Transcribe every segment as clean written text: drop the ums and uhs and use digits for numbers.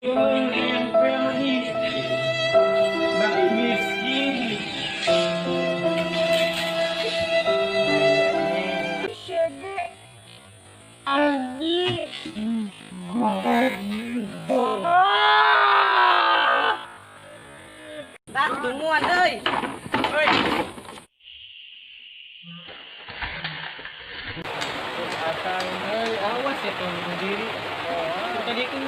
Tungguan euy. Euy. Akang euy, awas ya tuh diri. Oh, tadi ku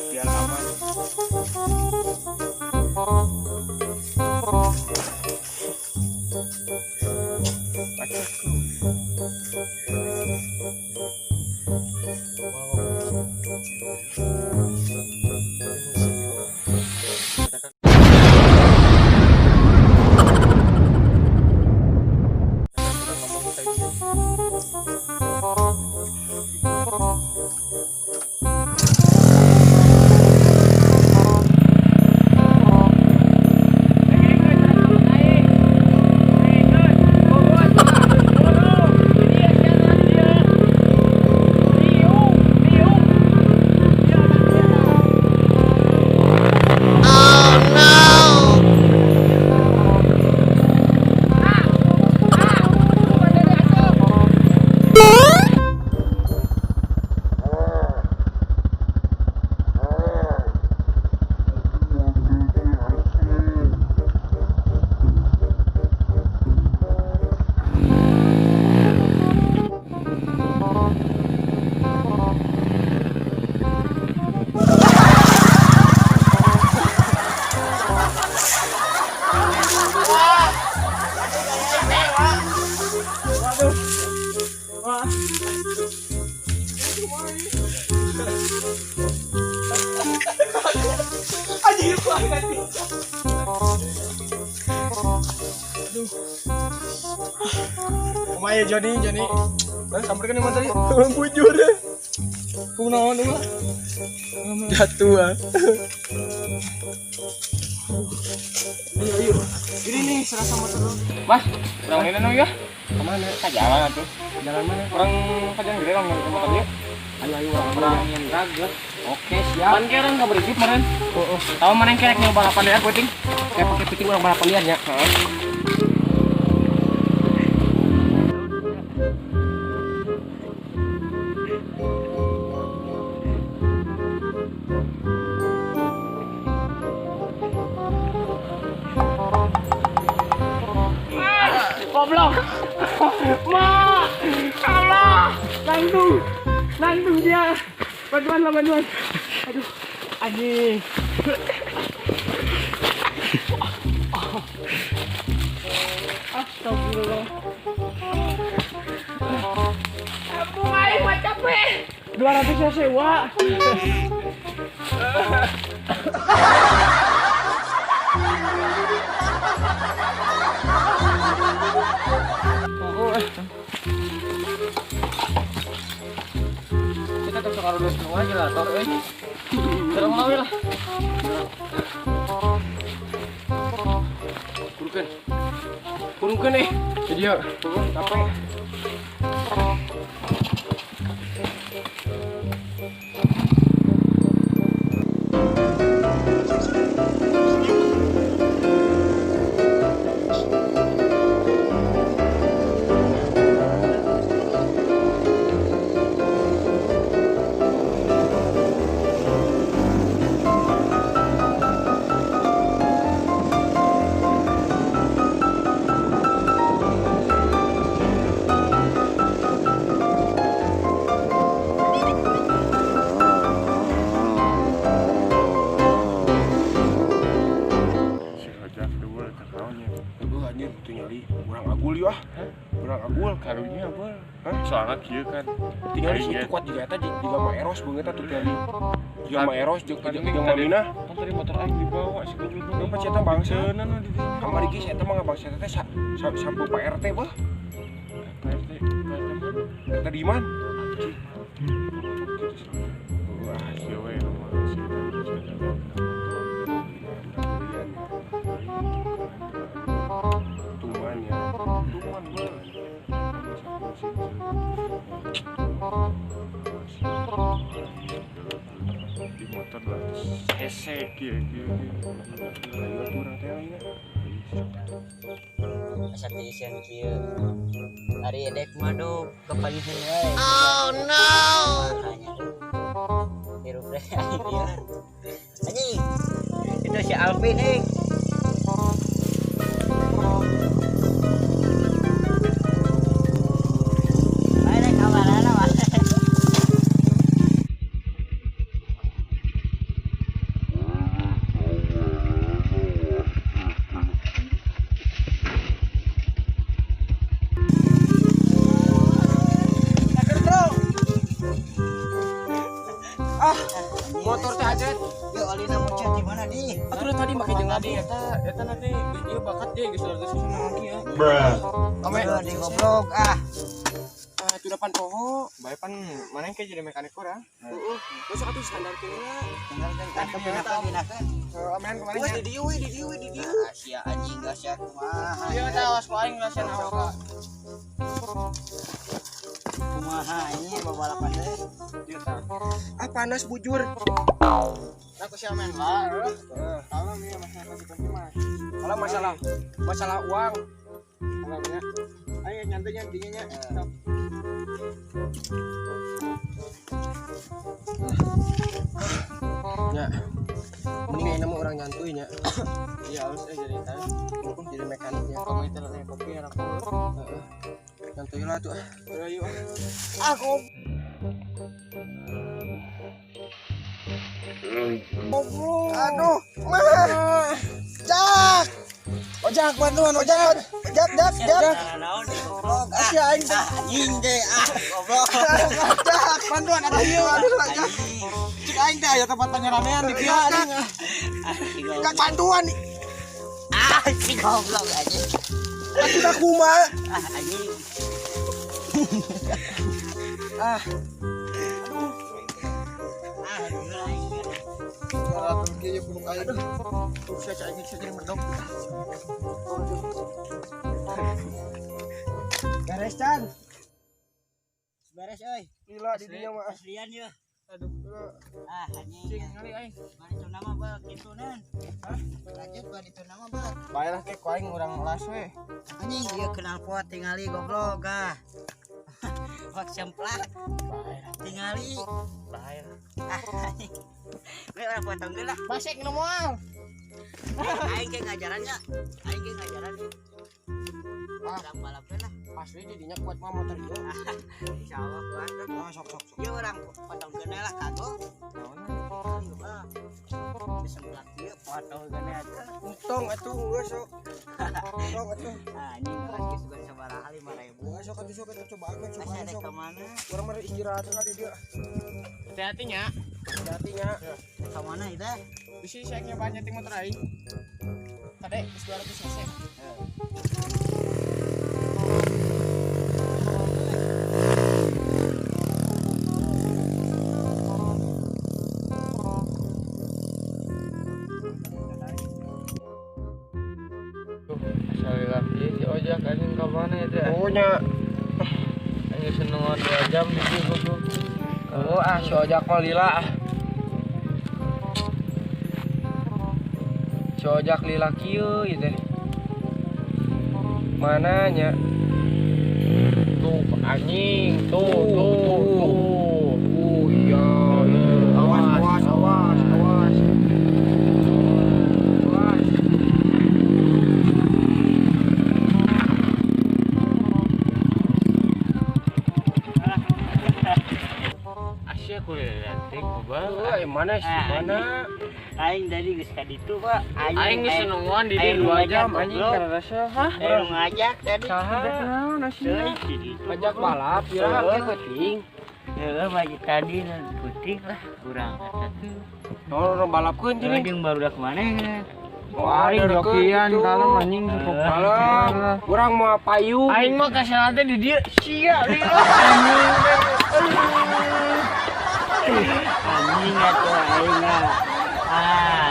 biar aman. Kumaya Joni. Nah, sampai kan yang tadi bujur deh. Kunaon mah. Jatuh ah. Ayo. Ini nih serasa motor. Mas, kurang ini nong ya. Kemana? Ke jalan tuh. Jalan mana? Kurang kajian gede dong yang motor dia. Ayo orang yang ragat. Oke, siap. Kan kira enggak berisik kemarin. Tahu mana yang kerek yang balapan liar puting? Kayak pakai puting orang balapan liar ya. Goblok. Ma. Allah. Nangtung dia. Bantuan. Aduh. Anjing. Astagfirullah. Ampun aing mah capek. 200 ya sewa. Kita tetap sekarang dulu semua aja lah, tor terang mau lah. Kurungkan nih, video turun capek. soalnya kieu kan tinggal di situ kuat juga eta juga mah eros beungeut atuh tadi juga mah eros jeung mamina kan tadi motor aing dibawa si goblok apa eta bangsa seunan di dieu kamari geus eta mah bangsa teh sampo Pak RT beuh PRT RT di mana wah kieu we mah si tuman ya tuman mah di motor lah hese kieu ayo turun teh ayeuna asa teh sian kieu ari edek madu kepagihan we Oh no. makanya hirup deh anjing itu si Alvin Ayo kabarana mah motor teh aja yo alina muncul di mana di atuh tadi make jeung Tadi eta nanti ieu bakat dia geus geus susah lagi ya. ame di goblok itu depan poho Bae pan mana ke jadi mekanik urang. heeh geus atuh standar kena tinggalkan cakep pinakan amen kemarin di dieu sia anjing gas ya kumaha Ieu teh awas ku aing ngerasain awak. kumaha ini babalapan teh Ieu tah. panas bujur Aku sih amen lah. Kalau nih masalah seperti mah. kalau masalah uang Kalau nya ayo nyantainya dinginnya. ya mending nemu orang nyantui nya Iya harus jadi tadi. jadi mekaniknya Kamu itu nanti kopi enak banget. nyantui lah tuh Ayo. aku aduh mah ojak bantuan ojak naon di goblok asia aing teh anjing deh goblok ojak bantuan ada hieu aduh ojak cik aing teh aya tempat penyeramaian di kieu anjing kak bantuan si goblok anjing atuh dah kumaha anjing kalau kieu burung aing tuh saya aing jadi mendok beres Chan beres euy gila di dinya mah aslian ya aduh anjing Kali aing. mari itu nama bal kitu nan lanjut bal itu nama bal Bae lah ke ku aing urang las we. anjing ieu kenal pot tingali goblok Wak semplak tingali Bae lah. anjing we orang potong deui lah Basek nu moal. aing ge ngajarannya orang balap we lah asli di dinya kuat mah motor ieu insyaallah kuat sok ieu orang potong deui lah kagok semplak ieu potong deui aja untung atuh geus sok untung atuh anjing geus geus sabaraha 5.000 sok atuh coba aku coba masih ada sok kemana urang mah istirahat lah di dieu Hati-hatinya. hati-hatinya kemana itu Bisi seknya banyak di motor aing. Tadi 200 cc. sekali lagi si ojak anjing ka mana itu pokoknya anjing seneng 2 jam di dieu goblok oh si ojak mah lila si ojak lila kieu ieu teh mananya tuh anjing tuh iya awas sih aku liatin Euy, mana sih mana? Aing tadi geus ka ditu, Pak. aing geus nungguan di Aing 2 jam ngajak, anjing goblok. karena rasa hah Aing ngajak tadi. Saha? Teuing di ditu. Ajak balap ya, Heeh. penting. Heeh, bagi tadi puting lah kurang eta tuh. Oh, balapkeun Jadi jadi. jeung barudak maneh. Wah, aing jokian kalem anjing Malah, urang mau payung. aing mah kasana teh di dieu sia li Anjing atuh aing mah.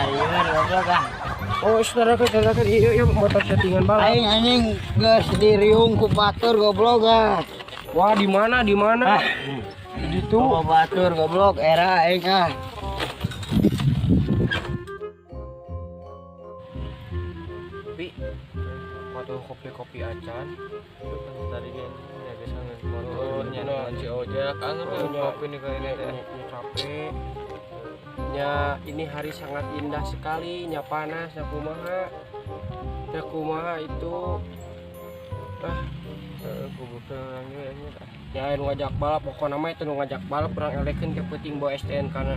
Ieu mah goblok ah. Oh, saudara iya motor settingan balap. Aing anjing geus diriung ku batur goblok ah. Wah, di mana? Di mana? Di Ku batur goblok era aing ah. Kopi. Waduh, kopi acan. tadi kan ya bisa motor nyana si ojek kangen kopi nih kayaknya teh Capek. Nya ini hari sangat indah sekali, nya panas, nya kumaha itu. kubu orangnya ini Ya nu ngajak balap pokokna mah itu nu ngajak balap urang elekeun ke penting bawa STNK na.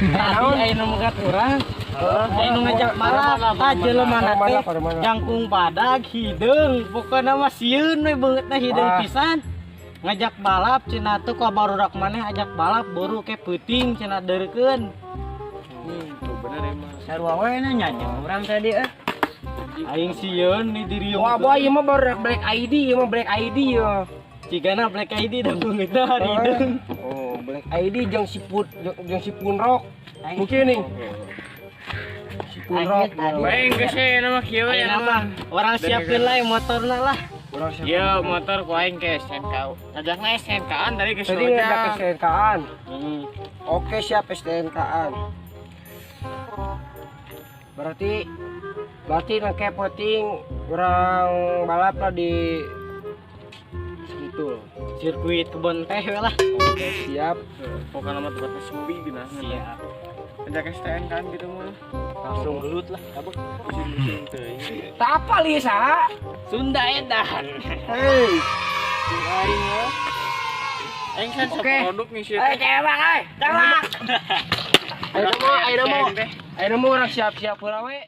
Naon. Aing nu megat urang. Aing nu ngajak balap, tah jelema teh jangkung padag hideung, pokona mah sieun we beungeutna hideung Wah. pisan. Ngajak balap cenah teh ku barudak maneh ajak balap baru ke peuting cenah deurekeun. tuh bener emang Sarua we na nyajeng urang tadi Aing sieun di diri Wah, boy, ieu mah baru Black ID, ya. Cigana Black ID da beungeutna hari hideung. Oh, Black ID jeung si Punrok. Mungkin nih. Si Punrok. baik geus nama kieu Aing ya mah orang siapkeun lah motorna lah. Urang siapa? Iya motor ku aing ke SNK. Ajakna SNK-an tadi ke Tadi ngajak Soja. STNK-an. Oke, siap STNK-an. Berarti nake penting orang balap lah di situ. Sirkuit kebon teh we lah. Oke, siap. Pokoknya nama tempatnya sepi gina. Siap. Ajak STNK-an gitu mah. Langsung gelut lah. Musim-musim teuing. Tak apa Lisa? Sunda edan. Hei. Aing mah. Aing kan Oke. produk nih sih. Ayo mau orang siap-siap pula we.